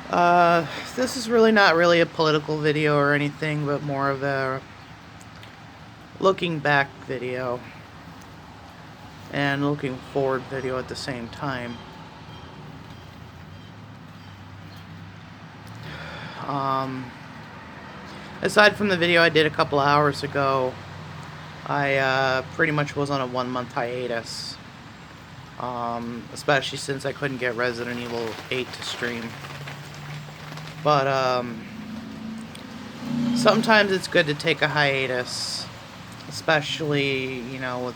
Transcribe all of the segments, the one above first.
Uh, this is really not really a political video or anything, but more of a looking back video and looking forward video at the same time. Um, Aside from the video I did a couple hours ago, I pretty much was on a 1-month hiatus. Especially since I couldn't get Resident Evil 8 to stream. But, sometimes it's good to take a hiatus, especially, with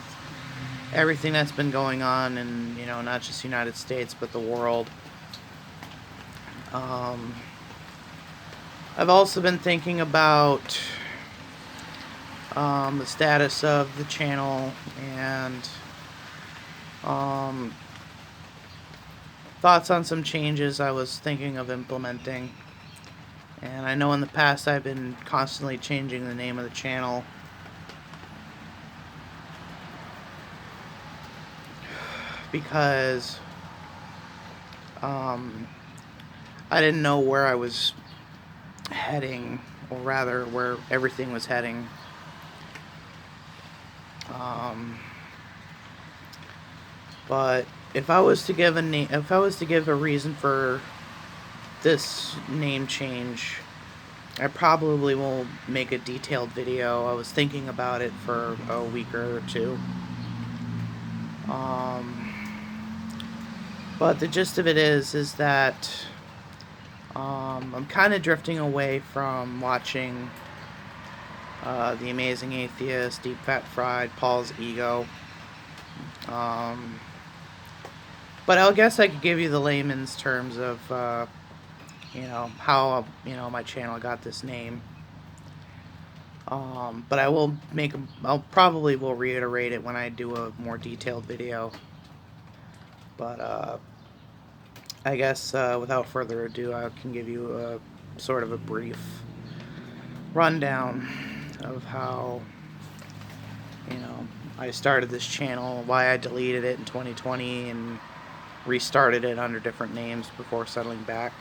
everything that's been going on in, not just the United States, but the world. I've also been thinking about the status of the channel and thoughts on some changes I was thinking of implementing. And I know in the past I've been constantly changing the name of the channel. Because I didn't know where I was heading, or rather where everything was heading. But if I was to give a reason for this name change, I probably will make a detailed video. I was thinking about it for a week or two. But the gist of it is that I'm kind of drifting away from watching The Amazing Atheist, Deep Fat Fried, Paul's Ego. But I guess I could give you the layman's terms of, how, my channel got this name. But I'll probably will reiterate it when I do a more detailed video. But, I guess, without further ado, I can give you a sort of a brief rundown of how, I started this channel, why I deleted it in 2020, and restarted it under different names before settling back,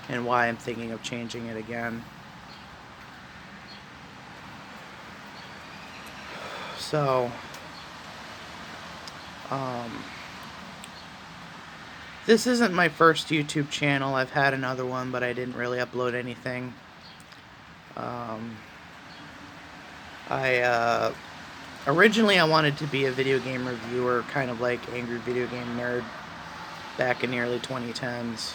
and why I'm thinking of changing it again. So, this isn't my first YouTube channel. I've had another one, but I didn't really upload anything. Originally I wanted to be a video game reviewer, kind of like Angry Video Game Nerd, back in the early 2010s.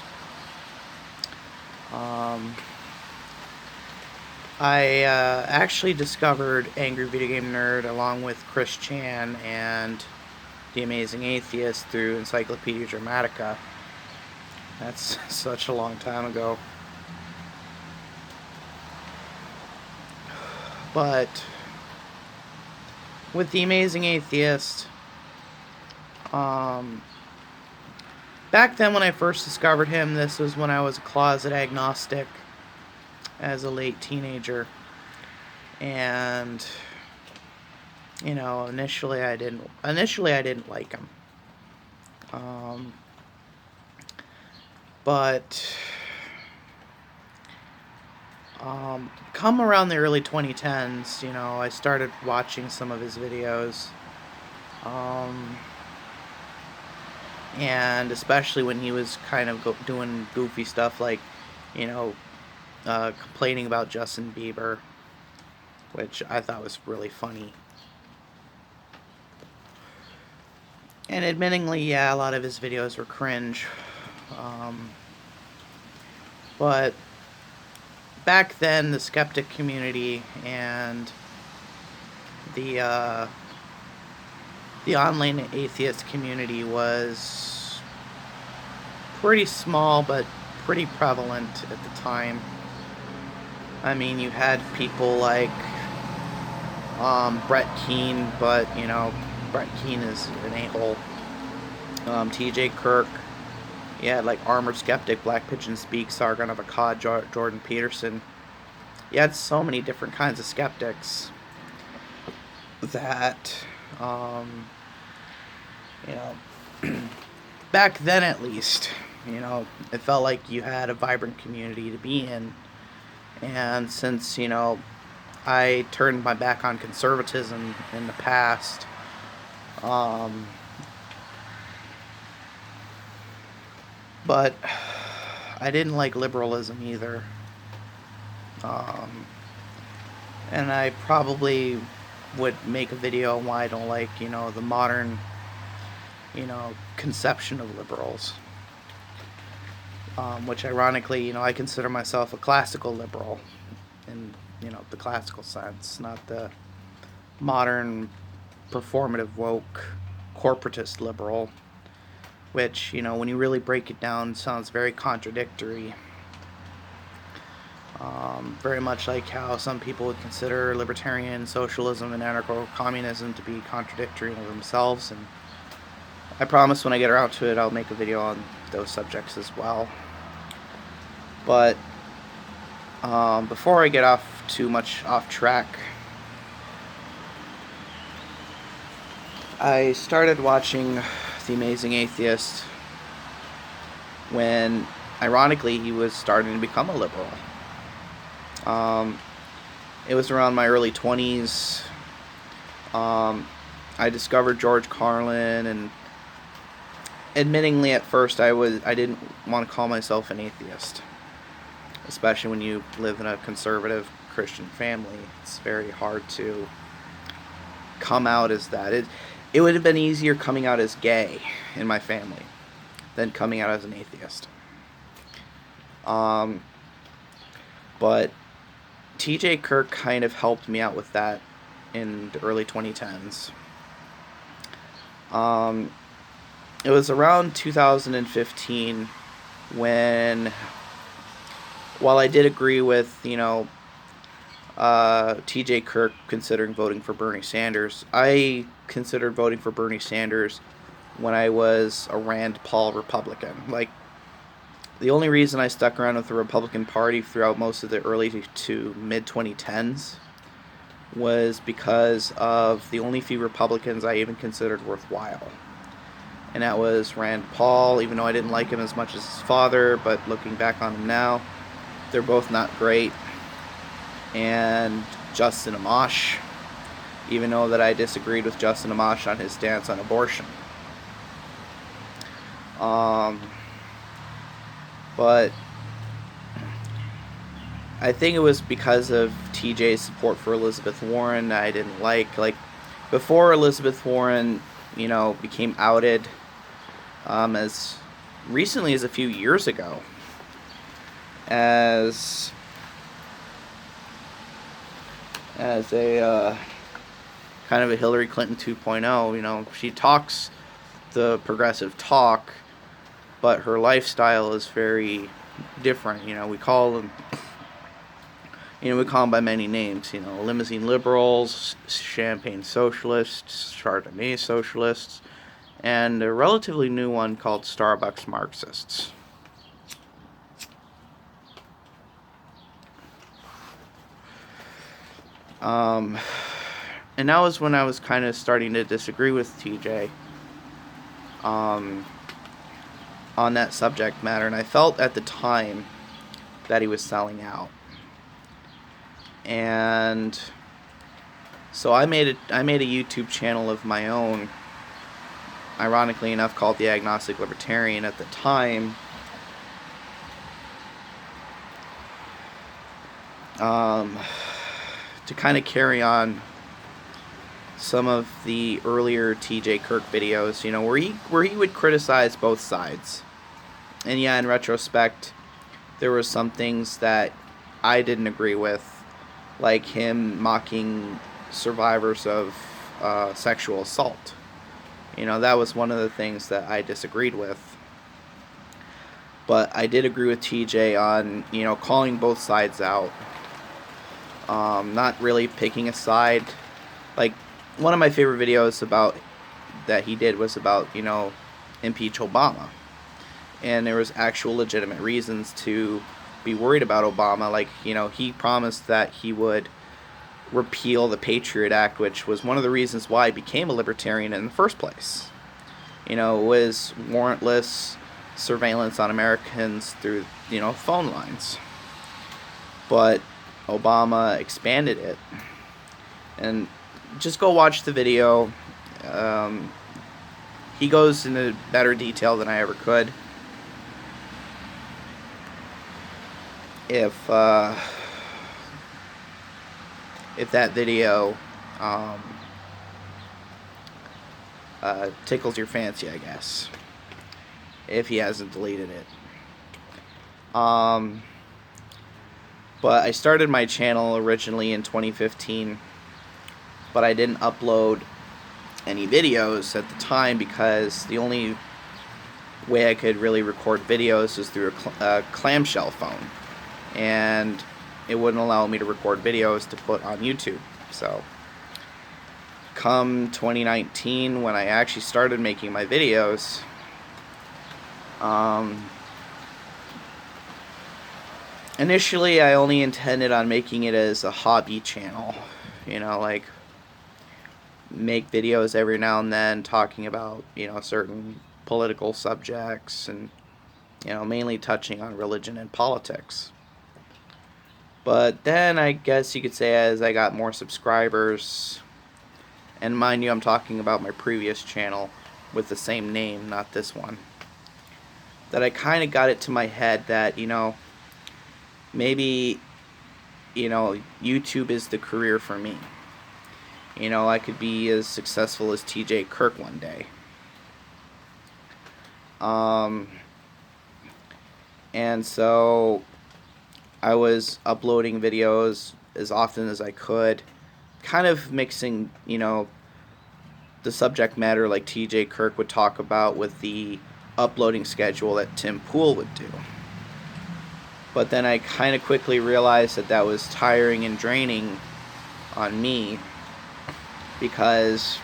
I actually discovered Angry Video Game Nerd along with Chris Chan and The Amazing Atheist through Encyclopedia Dramatica. That's such a long time ago. But with The Amazing Atheist, back then when I first discovered him, this was when I was a closet agnostic as a late teenager. And initially I didn't like him. But come around the early 2010s, I started watching some of his videos. And especially when he was kind of doing goofy stuff like, complaining about Justin Bieber, which I thought was really funny. And admittingly, yeah, a lot of his videos were cringe. But back then, the skeptic community and the online atheist community was pretty small, but pretty prevalent at the time. I mean, you had people like Brett Keane, but Brett Keane is an a-hole. TJ Kirk. You had like Armored Skeptic, Black Pigeon Speak, Sargon of Akkad, Jordan Peterson. You had so many different kinds of skeptics that, back then at least, You know, it felt like you had a vibrant community to be in. And since, I turned my back on conservatism in the past, um, but I didn't like liberalism either. Um, and I probably would make a video on why I don't like, the modern, conception of liberals. Which ironically, I consider myself a classical liberal in, the classical sense, not the modern performative woke corporatist liberal, which, when you really break it down, sounds very contradictory. Very much like how some people would consider libertarian socialism and anarcho-communism to be contradictory in themselves, and I promise when I get around to it, I'll make a video on those subjects as well. But before I get off too much off track, I started watching The Amazing Atheist when, ironically, he was starting to become a liberal. It was around my early 20s. I discovered George Carlin, and admittingly at first I didn't want to call myself an atheist, especially when you live in a conservative Christian family. It's very hard to come out as that. It would have been easier coming out as gay in my family than coming out as an atheist. But TJ Kirk kind of helped me out with that in the early 2010s. It was around 2015 when, while I did agree with, TJ Kirk considering voting for Bernie Sanders, I considered voting for Bernie Sanders when I was a Rand Paul Republican. Like, the only reason I stuck around with the Republican Party throughout most of the early to mid-2010s was because of the only few Republicans I even considered worthwhile. And that was Rand Paul, even though I didn't like him as much as his father, but looking back on him now, they're both not great. And Justin Amash, even though that I disagreed with Justin Amash on his stance on abortion. But I think it was because of TJ's support for Elizabeth Warren that I didn't like. Like, before Elizabeth Warren, became outed, as recently as a few years ago, as a kind of a Hillary Clinton 2.0. She talks the progressive talk, but her lifestyle is very different. We call them by many names. Limousine liberals, champagne socialists, Chardonnay socialists, and a relatively new one called Starbucks Marxists. And that was when I was kind of starting to disagree with TJ on that subject matter, and I felt at the time that he was selling out. And so I made a YouTube channel of my own, ironically enough, called The Agnostic Libertarian at the time. To kind of carry on some of the earlier TJ Kirk videos, where he would criticize both sides. And yeah, in retrospect, there were some things that I didn't agree with, like him mocking survivors of sexual assault. That was one of the things that I disagreed with. But I did agree with TJ on, calling both sides out. Not really picking a side. Like, one of my favorite videos that he did was about, impeach Obama. And there was actual legitimate reasons to be worried about Obama. Like, he promised that he would repeal the Patriot Act, which was one of the reasons why I became a libertarian in the first place. It was warrantless surveillance on Americans through, phone lines. But Obama expanded it. And just go watch the video. He goes into better detail than I ever could. If that video tickles your fancy, I guess. If he hasn't deleted it. But I started my channel originally in 2015, but I didn't upload any videos at the time because the only way I could really record videos was through a clamshell phone, and it wouldn't allow me to record videos to put on YouTube. So come 2019, when I actually started making my videos, initially I only intended on making it as a hobby channel, like make videos every now and then talking about, certain political subjects and, mainly touching on religion and politics. But then I guess you could say as I got more subscribers, and mind you, I'm talking about my previous channel with the same name, not this one, that I kind of got it to my head that, maybe, YouTube is the career for me. I could be as successful as TJ Kirk one day. And so I was uploading videos as often as I could, kind of mixing, the subject matter like TJ Kirk would talk about with the uploading schedule that Tim Pool would do. But then I kind of quickly realized that that was tiring and draining on me, because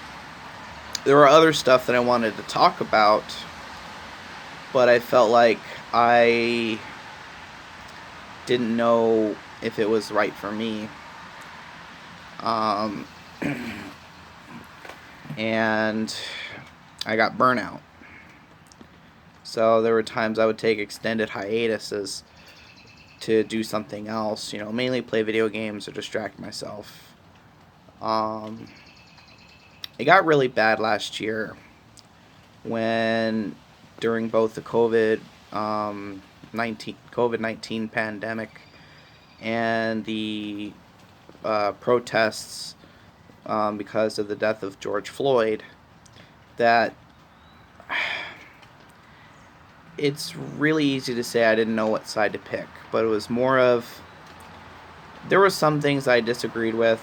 there were other stuff that I wanted to talk about, but I felt like I didn't know if it was right for me. And I got burnout. So there were times I would take extended hiatuses to do something else, mainly play video games or distract myself. It got really bad last year when, during both the COVID-19 pandemic and the protests because of the death of George Floyd, that it's really easy to say I didn't know what side to pick, but it was more of, there were some things I disagreed with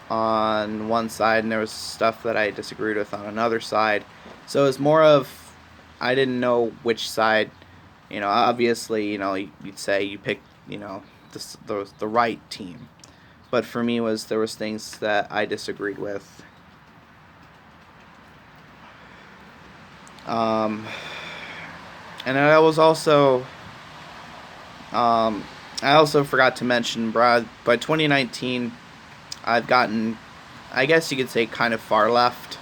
on one side, and there was stuff that I disagreed with on another side. So it was more of, I didn't know which side. Obviously, you'd say you picked, the right team. But for me, there was things that I disagreed with. And I was also, I also forgot to mention, by 2019, I've gotten, I guess you could say, kind of far left.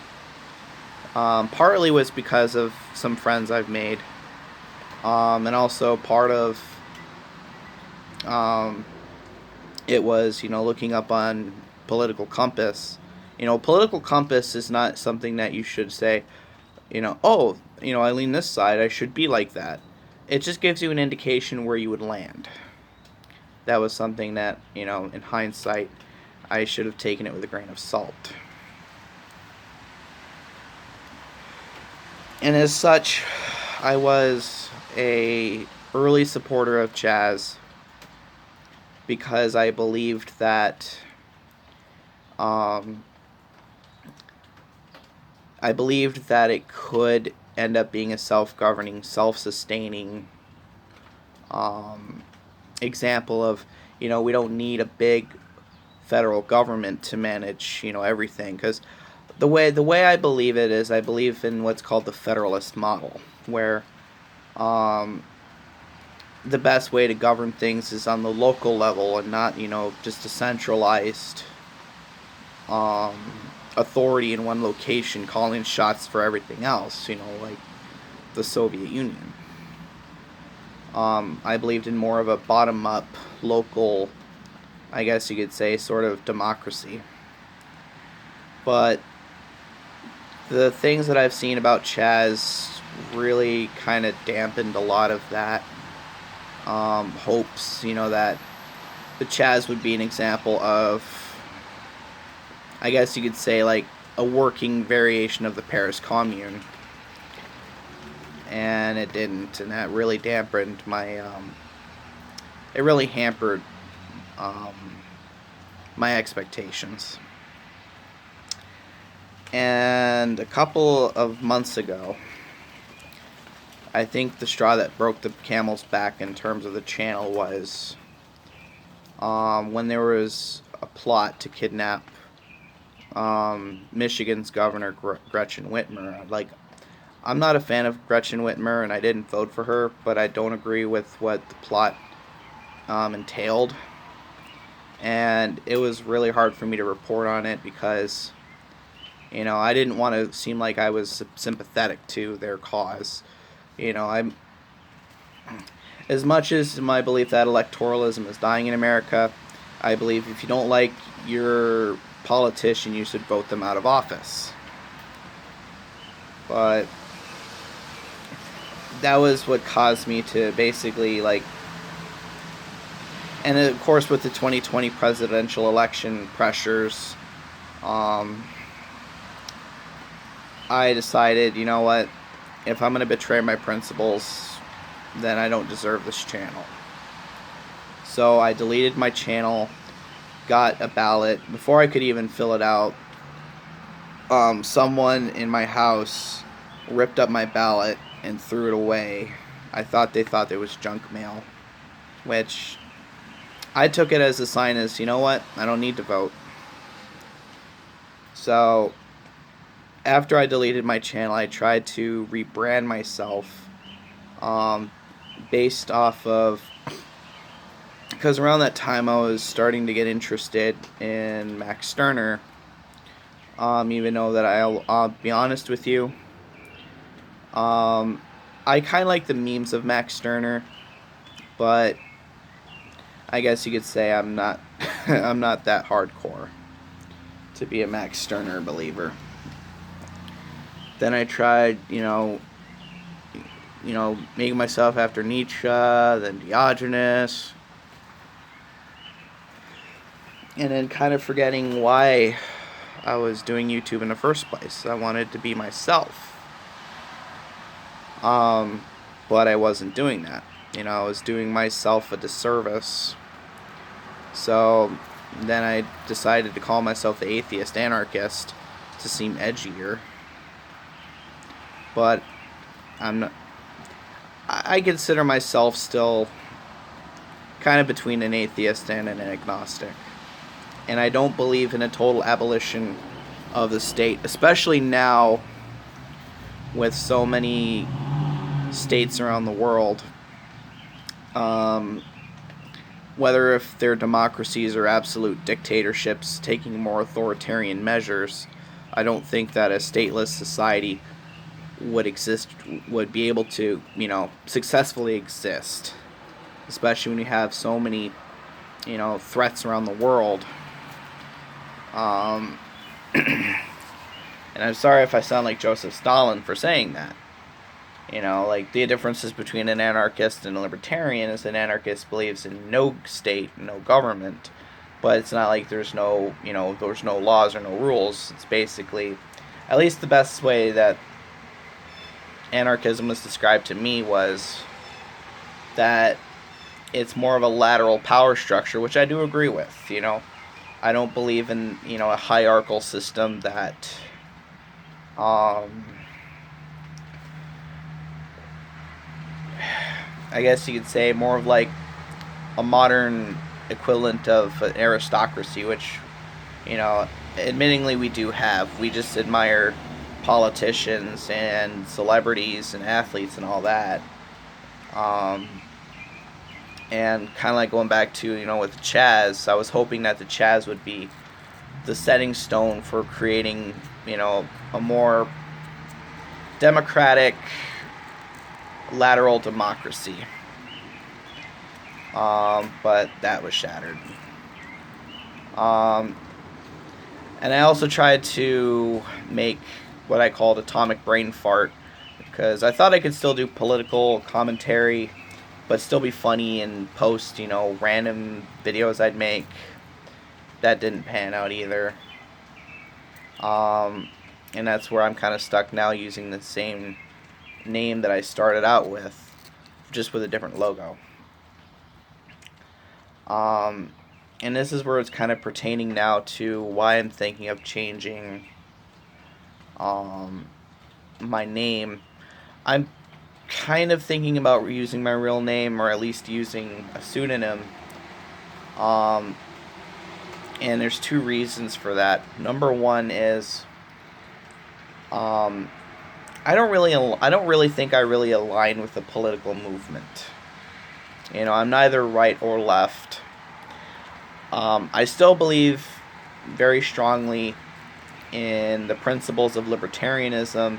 Partly was because of some friends I've made, and also part of it was, looking up on Political Compass. Political Compass is not something that you should say, oh, I lean this side, I should be like that. It just gives you an indication where you would land. That was something that, in hindsight, I should have taken it with a grain of salt. And as such, I was a early supporter of jazz because I believed that it could end up being a self-governing, self-sustaining example of, we don't need a big federal government to manage, everything. Because the way I believe it is, I believe in what's called the federalist model, where the best way to govern things is on the local level and not, just a centralized authority in one location calling shots for everything else, like the Soviet Union. I believed in more of a bottom-up, local, I guess you could say, sort of democracy. But the things that I've seen about Chaz really kind of dampened a lot of that hopes, that the Chaz would be an example of, I guess you could say, like a working variation of the Paris Commune. And it didn't, and that really dampened my, it really hampered my expectations. And a couple of months ago, I think the straw that broke the camel's back in terms of the channel was when there was a plot to kidnap Michigan's Governor Gretchen Whitmer. Like, I'm not a fan of Gretchen Whitmer, and I didn't vote for her, but I don't agree with what the plot entailed. And it was really hard for me to report on it because, I didn't want to seem like I was sympathetic to their cause. I'm, as much as my belief that electoralism is dying in America, I believe if you don't like your politician, you should vote them out of office. But that was what caused me to basically, and of course with the 2020 presidential election pressures, I decided, you know what, if I'm going to betray my principles, then I don't deserve this channel. So I deleted my channel, got a ballot. Before I could even fill it out, someone in my house ripped up my ballot and threw it away. They thought it was junk mail, which I took it as a sign as, you know what, I don't need to vote. So after I deleted my channel, I tried to rebrand myself based off of, because around that time I was starting to get interested in Max Stirner, even though that I'll be honest with you, I kind of like the memes of Max Stirner, but I guess you could say I'm not I'm not that hardcore to be a Max Stirner believer. Then I tried, making myself after Nietzsche, then Diogenes, and then kind of forgetting why I was doing YouTube in the first place. I wanted to be myself. But I wasn't doing that. I was doing myself a disservice. So then I decided to call myself the atheist anarchist to seem edgier. But I'm not, I consider myself still kind of between an atheist and an agnostic. And I don't believe in a total abolition of the state, especially now with so many states around the world, whether if they're democracies or absolute dictatorships taking more authoritarian measures. I don't think that a stateless society would be able to, successfully exist, especially when you have so many, threats around the world. And I'm sorry if I sound like Joseph Stalin for saying that. The differences between an anarchist and a libertarian is an anarchist believes in no state, no government, but it's not like there's no laws or no rules. It's basically, at least the best way that anarchism was described to me was that it's more of a lateral power structure, which I do agree with. I don't believe in, a hierarchical system that I guess you could say more of like a modern equivalent of an aristocracy, which, admittingly we do have. We just admire politicians and celebrities and athletes and all that. And kind of like going back to, with Chaz, I was hoping that the Chaz would be the setting stone for creating, a more democratic, lateral democracy. but that was shattered. And I also tried to make what I called atomic brain fart, because I thought I could still do political commentary, but still be funny and post, random videos I'd make. That didn't pan out either. And that's where I'm kind of stuck now, using the same name that I started out with, just with a different logo. And this is where it's kind of pertaining now to why I'm thinking of changing my name. I'm kind of thinking about using my real name, or at least using a pseudonym. And there's two reasons for that. Number one is, I don't really think I really align with the political movement. I'm neither right or left. I still believe very strongly in the principles of libertarianism,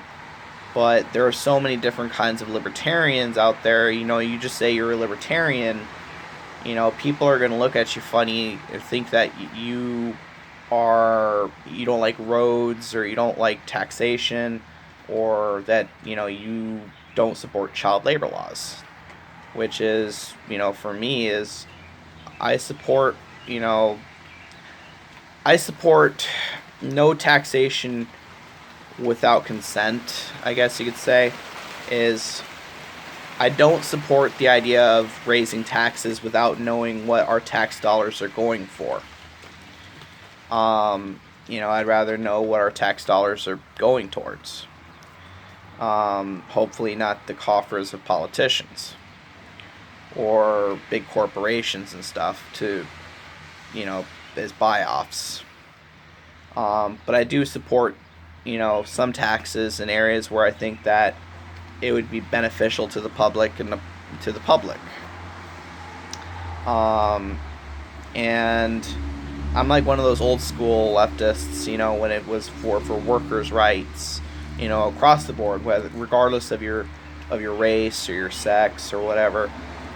but there are so many different kinds of libertarians out there. You just say you're a libertarian, people are going to look at you funny and think that you don't like roads, or you don't like taxation, or that you don't support child labor laws, which is, for me, is I support you know I support no taxation without consent, I guess you could say. Is I don't support the idea of raising taxes without knowing what our tax dollars are going for. I'd rather know what our tax dollars are going towards. Hopefully not the coffers of politicians or big corporations and stuff as buy-offs. But I do support, some taxes in areas where I think that it would be beneficial to the public and to the public. And I'm like one of those old school leftists, when it was for workers' rights, across the board, regardless of your race or your sex or whatever.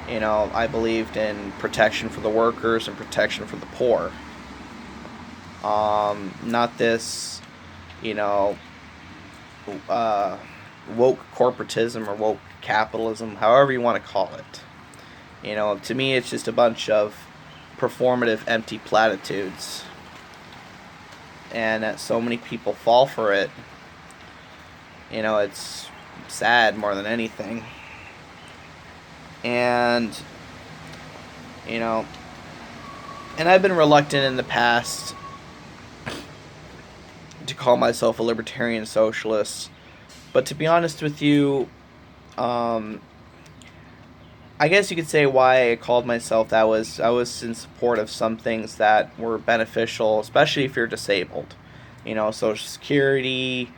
I believed in protection for the workers and protection for the poor. Not this, woke corporatism or woke capitalism, however you want to call it. To me, it's just a bunch of performative, empty platitudes, and that so many people fall for it. It's sad more than anything. And and I've been reluctant in the past to call myself a libertarian socialist, but to be honest with you, I guess you could say why I called myself that was I was in support of some things that were beneficial, especially if you're disabled. Social Security,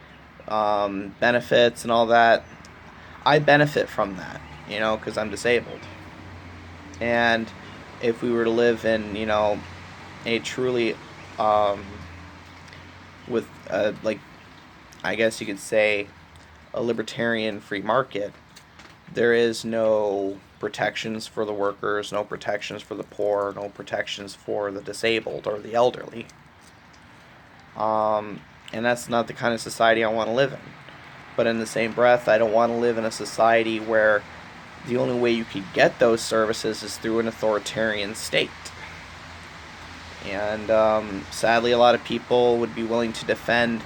benefits, and all that. I benefit from that, because I'm disabled. And if we were to live in, a truly, with, I guess you could say, a libertarian free market, there is no protections for the workers, no protections for the poor, no protections for the disabled or the elderly. And that's not the kind of society I want to live in. But in the same breath, I don't want to live in a society where the only way you could get those services is through an authoritarian state. And sadly, a lot of people would be willing to defend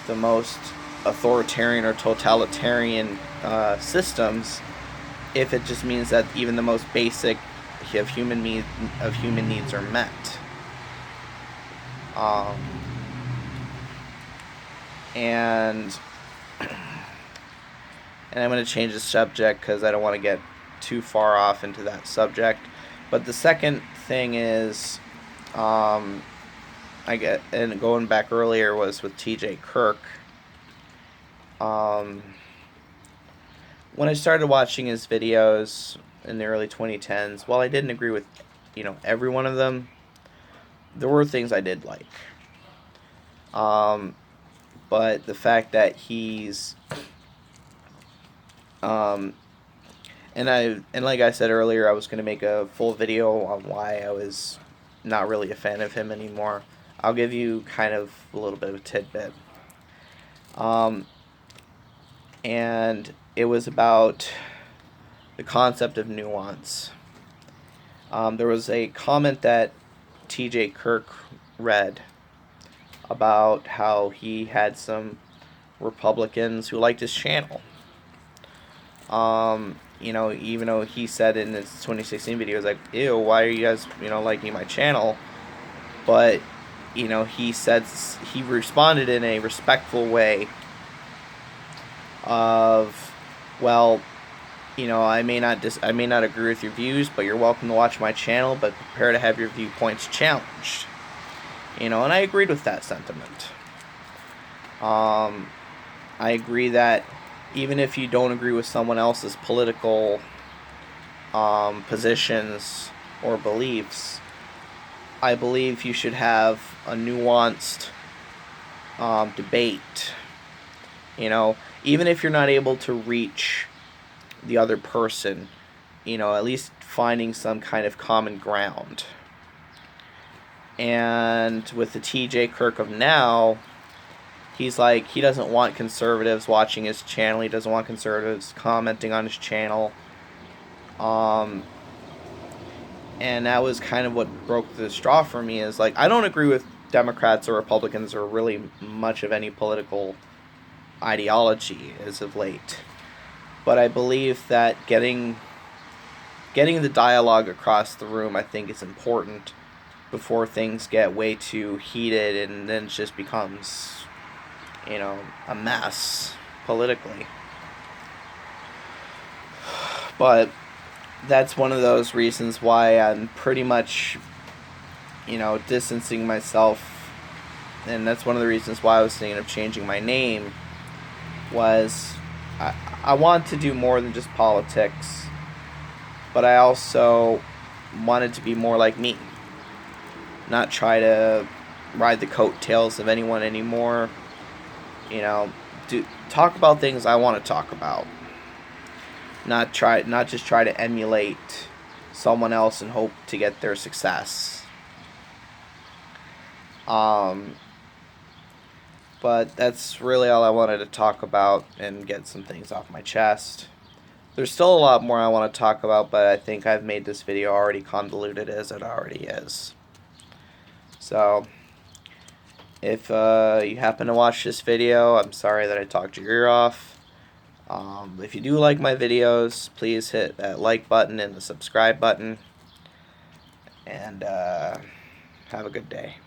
the most authoritarian or totalitarian systems if it just means that even the most basic of human needs are met. And I'm going to change the subject because I don't want to get too far off into that subject. But the second thing is, and going back earlier was with T.J. Kirk. When I started watching his videos in the early 2010s, while I didn't agree with, every one of them, there were things I did like. But the fact that he's, and and like I said earlier, I was going to make a full video on why I was not really a fan of him anymore. I'll give you kind of a little bit of a tidbit. And it was about the concept of nuance. There was a comment that TJ Kirk read about how he had some Republicans who liked his channel. Even though he said in his 2016 video, he was like, ew, why are you guys, liking my channel? But, he responded in a respectful way of, well, I may not agree with your views, but you're welcome to watch my channel, but prepare to have your viewpoints challenged. And I agreed with that sentiment. I agree that even if you don't agree with someone else's political positions or beliefs, I believe you should have a nuanced debate. Even if you're not able to reach the other person, at least finding some kind of common ground. And with the TJ Kirk of now, he's like, he doesn't want conservatives watching his channel. He doesn't want conservatives commenting on his channel. And that was kind of what broke the straw for me, is like, I don't agree with Democrats or Republicans or really much of any political ideology as of late. But I believe that getting the dialogue across the room, I think, is important before things get way too heated and then it just becomes, a mess politically. But that's one of those reasons why I'm pretty much, distancing myself, and that's one of the reasons why I was thinking of changing my name, was I want to do more than just politics, but I also wanted to be more like me. Not try to ride the coattails of anyone anymore. Talk about things I want to talk about. Not just try to emulate someone else and hope to get their success. But that's really all I wanted to talk about and get some things off my chest. There's still a lot more I want to talk about, but I think I've made this video already convoluted as it already is. So, if you happen to watch this video, I'm sorry that I talked your ear off. If you do like my videos, please hit that like button and the subscribe button. And have a good day.